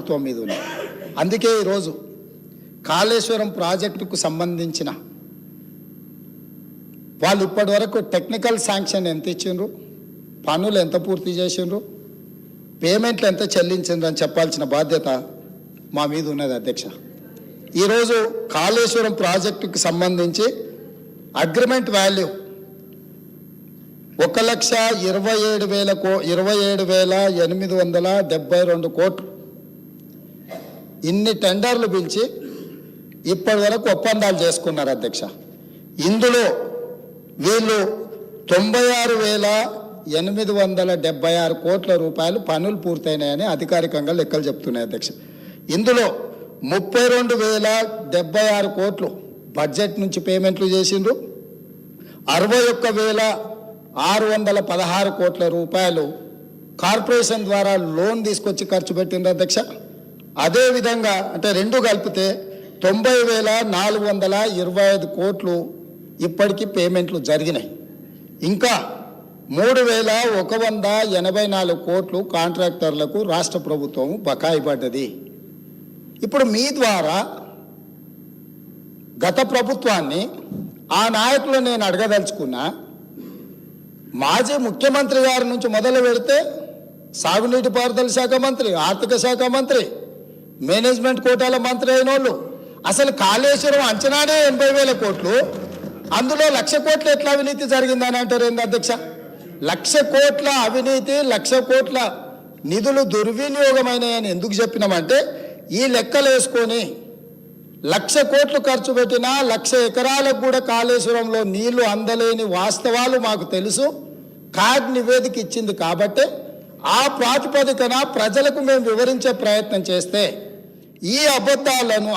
ప్రభుత్వం మీద ఉంది. అందుకే ఈరోజు కాళేశ్వరం ప్రాజెక్టుకు సంబంధించిన వాళ్ళు ఇప్పటి వరకు టెక్నికల్ శాంక్షన్ ఎంత ఇచ్చిండ్రు, పనులు ఎంత పూర్తి చేసిండ్రు, పేమెంట్లు ఎంత చెల్లించిండ్రు అని చెప్పాల్సిన బాధ్యత మా మీద ఉన్నది అధ్యక్ష. ఈరోజు కాళేశ్వరం ప్రాజెక్టుకు సంబంధించి అగ్రిమెంట్ వాల్యూ 1,27,872 కోట్లు. ఇన్ని టెండర్లు పిలిచి ఇప్పటి వరకు ఒప్పందాలు చేసుకున్నారు అధ్యక్ష. ఇందులో వీళ్ళు 96,876 కోట్ల రూపాయలు పనులు పూర్తయినాయని అధికారికంగా లెక్కలు చెప్తున్నాయి అధ్యక్ష. ఇందులో 32,076 కోట్లు బడ్జెట్ నుంచి పేమెంట్లు చేసిండ్రు. 61,616 కోట్ల రూపాయలు కార్పొరేషన్ ద్వారా లోన్ తీసుకొచ్చి ఖర్చు పెట్టిండ్రు అధ్యక్ష. అదేవిధంగా అంటే రెండు కలిపితే 90,425 కోట్లు ఇప్పటికీ పేమెంట్లు జరిగినాయి. ఇంకా 3,184 కోట్లు కాంట్రాక్టర్లకు రాష్ట్ర ప్రభుత్వం బకాయి పడ్డది. ఇప్పుడు మీ ద్వారా గత ప్రభుత్వాన్ని ఆ నాయకులు నేను అడగదలుచుకున్నా, మాజీ ముఖ్యమంత్రి గారి నుంచి మొదలు పెడితే సాగునీటి పారుదల శాఖ మంత్రి, ఆర్థిక శాఖ మంత్రి, మేనేజ్మెంట్ కోటాల మంత్రి అయిన వాళ్ళు అసలు కాళేశ్వరం అంచనానే 80,000 కోట్లు, అందులో 1,00,000 కోట్లు ఎట్లా అవినీతి జరిగిందని అంటారు ఏంది అధ్యక్ష? 1,00,000 కోట్ల అవినీతి, 1,00,000 కోట్ల నిధులు దుర్వినియోగమైనాయని ఎందుకు చెప్పినామంటే ఈ లెక్కలు వేసుకొని 1,00,000 కోట్లు ఖర్చు పెట్టినా 1,00,000 ఎకరాలకు కూడా కాళేశ్వరంలో నీళ్లు అందలేని వాస్తవాలు మాకు తెలుసు. కార్డ్ నివేదిక ఇచ్చింది కాబట్టి ఆ ప్రాతిపదికన ప్రజలకు మేము వివరించే ప్రయత్నం చేస్తే ఈ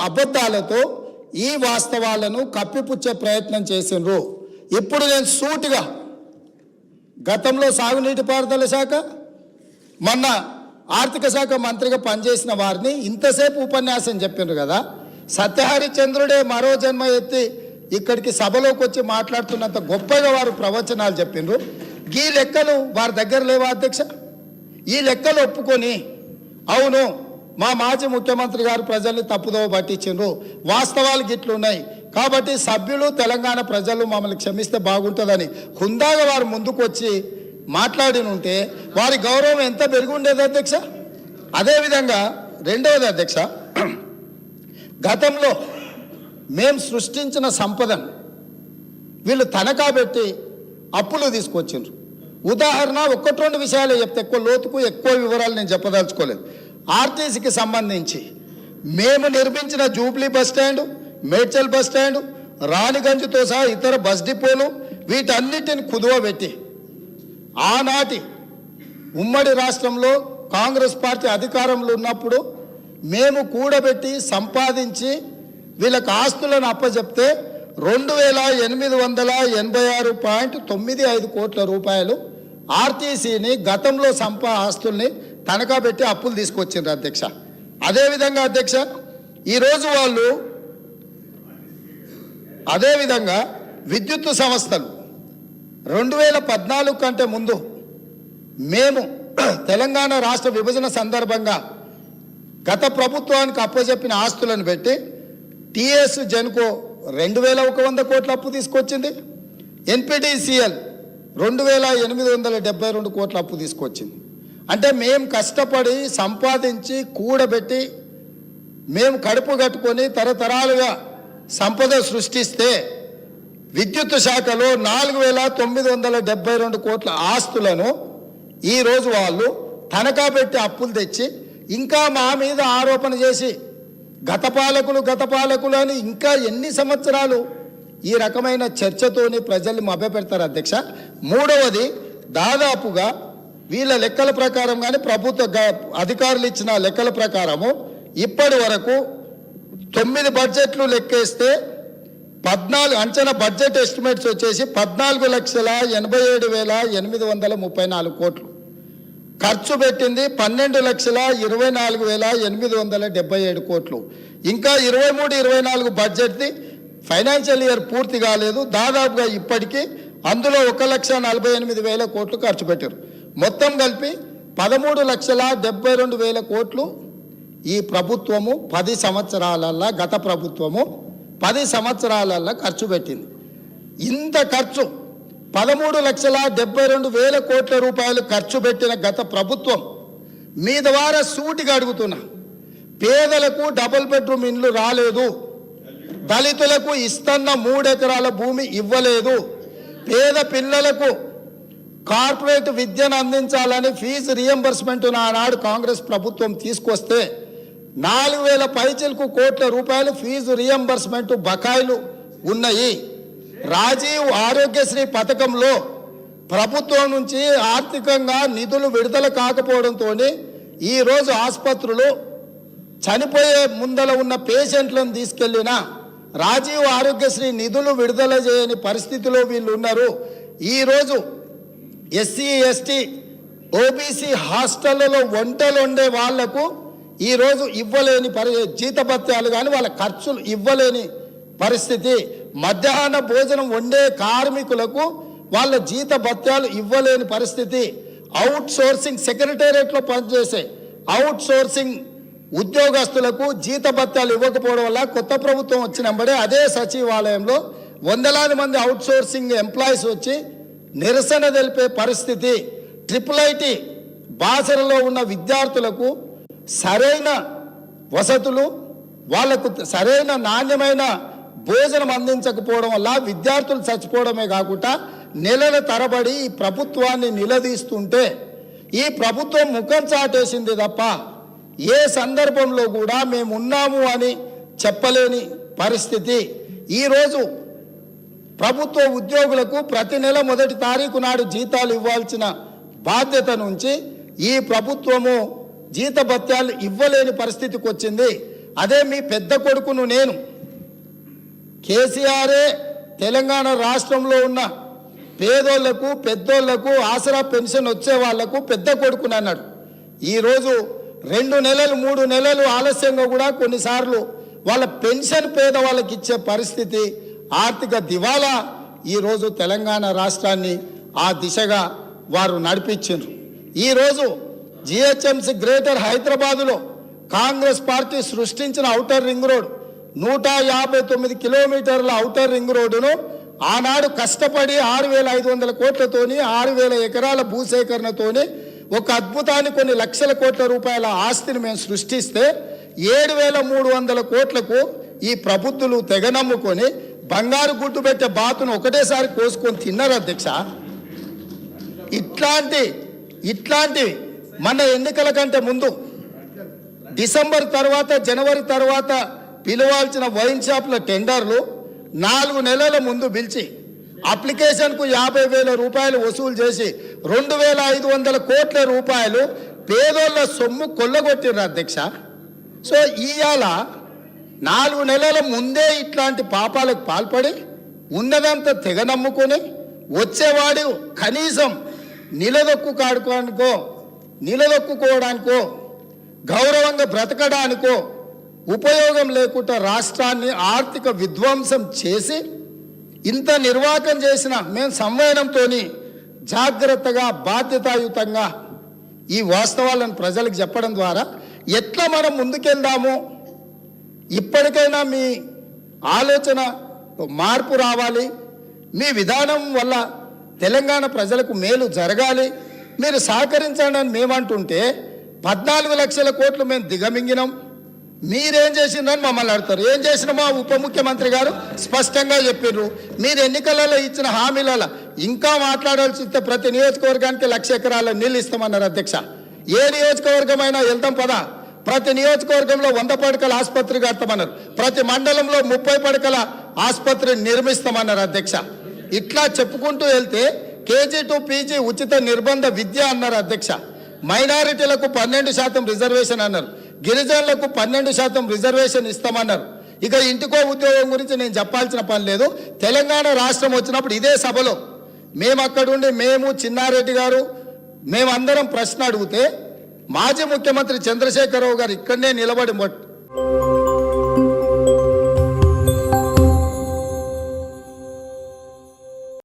అబద్ధాలతో ఈ వాస్తవాలను కప్పిపుచ్చే ప్రయత్నం చేసిండ్రు. ఇప్పుడు నేను సూటిగా గతంలో సాగునీటి పారుదల శాఖ, మొన్న ఆర్థిక శాఖ మంత్రిగా పనిచేసిన వారిని ఇంతసేపు ఉపన్యాసం చెప్పిండ్రు కదా, సత్యహరిచంద్రుడే మరో జన్మ ఎత్తి ఇక్కడికి సభలోకి వచ్చి మాట్లాడుతున్నంత గొప్పగా వారు ప్రవచనాలు చెప్పిండ్రు. ఈ లెక్కలు వారి దగ్గర లేవా అధ్యక్ష? ఈ లెక్కలు ఒప్పుకొని అవును మా మాజీ ముఖ్యమంత్రి గారు ప్రజల్ని తప్పుదోవ పట్టించిండ్రు, వాస్తవాలు గిట్లున్నాయి కాబట్టి సభ్యులు తెలంగాణ ప్రజలు మమ్మల్ని క్షమిస్తే బాగుంటుందని హుందాగా వారు ముందుకు వచ్చి మాట్లాడి ఉంటే వారి గౌరవం ఎంత పెరిగి ఉండేది అధ్యక్ష. అదేవిధంగా రెండవది అధ్యక్ష, గతంలో మేము సృష్టించిన సంపదను వీళ్ళు తనఖా పెట్టి అప్పులు తీసుకొచ్చిండ్రు. ఉదాహరణ 1-2 విషయాలు చెప్తే ఎక్కువ లోతుకు ఎక్కువ వివరాలు నేను చెప్పదలుచుకోలేదు. ఆర్టీసీకి సంబంధించి మేము నిర్మించిన Jubilee bus stand, Medchal bus stand, రాణిగంజ్తో సహా ఇతర బస్ డిపోలు వీటన్నిటిని కుదువ పెట్టి ఆనాటి ఉమ్మడి రాష్ట్రంలో కాంగ్రెస్ పార్టీ అధికారంలో ఉన్నప్పుడు మేము కూడబెట్టి సంపాదించి వీళ్ళకి ఆస్తులను అప్పచెప్తే 2,886.95 కోట్ల రూపాయలు ఆర్టీసీని గతంలో ఆస్తుల్ని తనఖా పెట్టి అప్పులు తీసుకొచ్చిండ్రు అధ్యక్ష. అదేవిధంగా అధ్యక్ష ఈరోజు వాళ్ళు అదేవిధంగా విద్యుత్ సంస్థలు 2014 కంటే ముందు మేము తెలంగాణ రాష్ట్ర విభజన సందర్భంగా గత ప్రభుత్వానికి అప్పచెప్పిన ఆస్తులను పెట్టి టీఎస్ జెన్కో 2,100 కోట్ల అప్పు తీసుకొచ్చింది. ఎన్పిటిసిఎల్ 2,872 కోట్ల అప్పు తీసుకొచ్చింది. అంటే మేము కష్టపడి సంపాదించి కూడబెట్టి మేము కడుపు కట్టుకొని తరతరాలుగా సంపద సృష్టిస్తే విద్యుత్ శాఖలో 4,972 కోట్ల ఆస్తులను ఈరోజు వాళ్ళు తనఖా పెట్టి అప్పులు తెచ్చి ఇంకా మా మీద ఆరోపణ చేసి గత పాలకులు అని ఇంకా ఎన్ని సంవత్సరాలు ఈ రకమైన చర్చతోని ప్రజల్ని మభ్యపెడతారు అధ్యక్ష. మూడవది దాదాపుగా వీళ్ళ లెక్కల ప్రకారం కానీ ప్రభుత్వ అధికారులు ఇచ్చిన లెక్కల ప్రకారము ఇప్పటి వరకు 9 బడ్జెట్లు లెక్కేస్తే 14 అంచనా బడ్జెట్ ఎస్టిమేట్స్ వచ్చేసి 14,87,834 కోట్లు, ఖర్చు పెట్టింది 12,24,877 కోట్లు. ఇంకా 23-24 బడ్జెట్ది ఫైనాన్షియల్ ఇయర్ పూర్తి కాలేదు. దాదాపుగా ఇప్పటికీ అందులో 1,48,000 కోట్లు ఖర్చు పెట్టారు. మొత్తం కలిపి 13,72,000 కోట్లు ఈ ప్రభుత్వము 10 సంవత్సరాలల్లో, గత ప్రభుత్వము 10 సంవత్సరాలల్లో ఖర్చు పెట్టింది. ఇంత ఖర్చు 13,72,000 కోట్ల రూపాయలు ఖర్చు పెట్టిన గత ప్రభుత్వం మీ ద్వారా సూటిగా అడుగుతున్నా, పేదలకు డబుల్ బెడ్రూమ్ ఇండ్లు రాలేదు, దళితులకు ఇస్తున్న 3 ఎకరాల భూమి ఇవ్వలేదు, పేద పిల్లలకు కార్పొరేట్ విద్యను అందించాలని ఫీజు రియంబర్స్మెంట్ ఆనాడు కాంగ్రెస్ ప్రభుత్వం తీసుకొస్తే 4,000 పైచిలకు కోట్ల రూపాయలు ఫీజు రియంబర్స్మెంట్ బకాయిలు ఉన్నాయి. రాజీవ్ ఆరోగ్యశ్రీ పథకంలో ప్రభుత్వం నుంచి ఆర్థికంగా నిధులు విడుదల కాకపోవడంతో ఈరోజు ఆసుపత్రులు చనిపోయే ముందల ఉన్న పేషెంట్లను తీసుకెళ్లిన రాజీవ్ ఆరోగ్యశ్రీ నిధులు విడుదల చేయని పరిస్థితిలో వీళ్ళు ఉన్నారు. ఈరోజు ఎస్సీ ఎస్టీ ఓబీసీ హాస్టళ్లలో వంటలు వండే వాళ్లకు ఈరోజు ఇవ్వలేని జీతభత్యాలు కానీ వాళ్ళ ఖర్చులు ఇవ్వలేని పరిస్థితి. మధ్యాహ్న భోజనం వండే కార్మికులకు వాళ్ళ జీతభత్యాలు ఇవ్వలేని పరిస్థితి. అవుట్ సోర్సింగ్ సెక్రటేరియట్లో పనిచేసే అవుట్ సోర్సింగ్ ఉద్యోగస్తులకు జీతభత్యాలు ఇవ్వకపోవడం వల్ల కొత్త ప్రభుత్వం వచ్చినప్పుడే అదే సచివాలయంలో వందలాది మంది అవుట్ సోర్సింగ్ ఎంప్లాయీస్ వచ్చి నిరసన తెలిపే పరిస్థితి. IIIT బాసరలో ఉన్న విద్యార్థులకు సరైన వసతులు, వాళ్లకు సరైన నాణ్యమైన భోజనం అందించకపోవడం వల్ల విద్యార్థులు చచ్చిపోవడమే కాకుండా నెలల తరబడి ఈ ప్రభుత్వాన్ని నిలదీస్తుంటే ఈ ప్రభుత్వం ముఖం చాటేసింది తప్ప ఏ సందర్భంలో కూడా మేము ఉన్నాము అని చెప్పలేని పరిస్థితి. ఈరోజు ప్రభుత్వ ఉద్యోగులకు ప్రతి నెల 1వ తారీఖు నాడు జీతాలు ఇవ్వాల్సిన బాధ్యత నుంచి ఈ ప్రభుత్వము జీతభత్యాలు ఇవ్వలేని పరిస్థితికి వచ్చింది. అదే మీ పెద్ద కొడుకును నేను, కేసీఆరే తెలంగాణ రాష్ట్రంలో ఉన్న పేదోళ్లకు పెద్దోళ్లకు ఆసరా పెన్షన్ వచ్చే వాళ్లకు పెద్ద కొడుకుని అన్నాడు. ఈరోజు 2 నెలలు 3 నెలలు ఆలస్యంగా కూడా కొన్నిసార్లు వాళ్ళ పెన్షన్ పేదవాళ్ళకి ఇచ్చే పరిస్థితి, ఆర్థిక దివాలా ఈరోజు తెలంగాణ రాష్ట్రాన్ని ఆ దిశగా వారు నడిపించారు. ఈరోజు జిహెచ్ఎంసీ గ్రేటర్ హైదరాబాదులో కాంగ్రెస్ పార్టీ సృష్టించిన ఔటర్ రింగ్ రోడ్ 159 కిలోమీటర్ల ఔటర్ రింగ్ రోడ్డును ఆనాడు కష్టపడి 6,500 కోట్లతోని 6,000 ఎకరాల భూసేకరణతోని ఒక అద్భుతాన్ని కొన్ని లక్షల కోట్ల రూపాయల ఆస్తిని మేము సృష్టిస్తే 7,300 కోట్లకు ఈ ప్రబుద్ధులు తెగనమ్ముకొని బంగారు గుడ్డు పెట్టే బాతును ఒకటేసారి కోసుకొని తిన్నారు అధ్యక్ష. ఇట్లాంటి మన ఎన్నికల కంటే ముందు డిసెంబర్ తర్వాత జనవరి తర్వాత పిలవాల్సిన వైన్ షాప్ల టెండర్లు 4 నెలల ముందు పిలిచి అప్లికేషన్కు 50,000 రూపాయలు వసూలు చేసి 2,500 కోట్ల రూపాయలు పేదోళ్ళ సొమ్ము కొల్లగొట్టిర్రు అధ్యక్ష. సో ఇవాళ 4 నెలల ముందే ఇట్లాంటి పాపాలకు పాల్పడి ఉన్నదంతా తెగ నమ్ముకొని వచ్చేవాడు కనీసం నిలదొక్కుకోవడానికో గౌరవంగా బ్రతకడానికో ఉపయోగం లేకుండా రాష్ట్రాన్ని ఆర్థిక విధ్వంసం చేసి ఇంత నిర్వాకం చేసిన మేము సంవయనంతో జాగ్రత్తగా బాధ్యతాయుతంగా ఈ వాస్తవాలను ప్రజలకు చెప్పడం ద్వారా ఎట్లా మనం ముందుకెళ్దామో, ఇప్పటికైనా మీ ఆలోచన మార్పు రావాలి, మీ విధానం వల్ల తెలంగాణ ప్రజలకు మేలు జరగాలి, మీరు సహకరించండి అని మేమంటుంటే 14 లక్షల కోట్లు మేము దిగమింగినాం, మీరేం చేసిందని మమ్మల్ని అడుగుతారు. ఏం చేసిన మా ఉప ముఖ్యమంత్రి గారు స్పష్టంగా చెప్పారు. మీరు ఎన్నికలలో ఇచ్చిన హామీలలో ఇంకా మాట్లాడాల్సి వస్తే ప్రతి నియోజకవర్గానికి 1,00,000 ఎకరాల నీళ్ళు ఇస్తామన్నారు అధ్యక్ష. ఏ నియోజకవర్గమైనా వెళ్తాం పదా, ప్రతి నియోజకవర్గంలో 100 పడకల ఆసుపత్రి కడతామన్నారు, ప్రతి మండలంలో 30 పడకల ఆసుపత్రి నిర్మిస్తామన్నారు అధ్యక్ష. ఇట్లా చెప్పుకుంటూ వెళ్తే KG to PG ఉచిత నిర్బంధ విద్య అన్నారు అధ్యక్ష. మైనారిటీలకు 12% రిజర్వేషన్ అన్నారు, గిరిజనులకు 12% రిజర్వేషన్ ఇస్తామన్నారు. ఇక ఇంటికో ఉద్యోగం గురించి నేను చెప్పాల్సిన పని లేదు. తెలంగాణ రాష్ట్రం వచ్చినప్పుడు ఇదే సభలో మేము అక్కడుండి మేము చిన్నారెడ్డి గారు మేమందరం ప్రశ్న అడిగితే మాజీ ముఖ్యమంత్రి చంద్రశేఖరరావు గారు ఇక్కడనే నిలబడి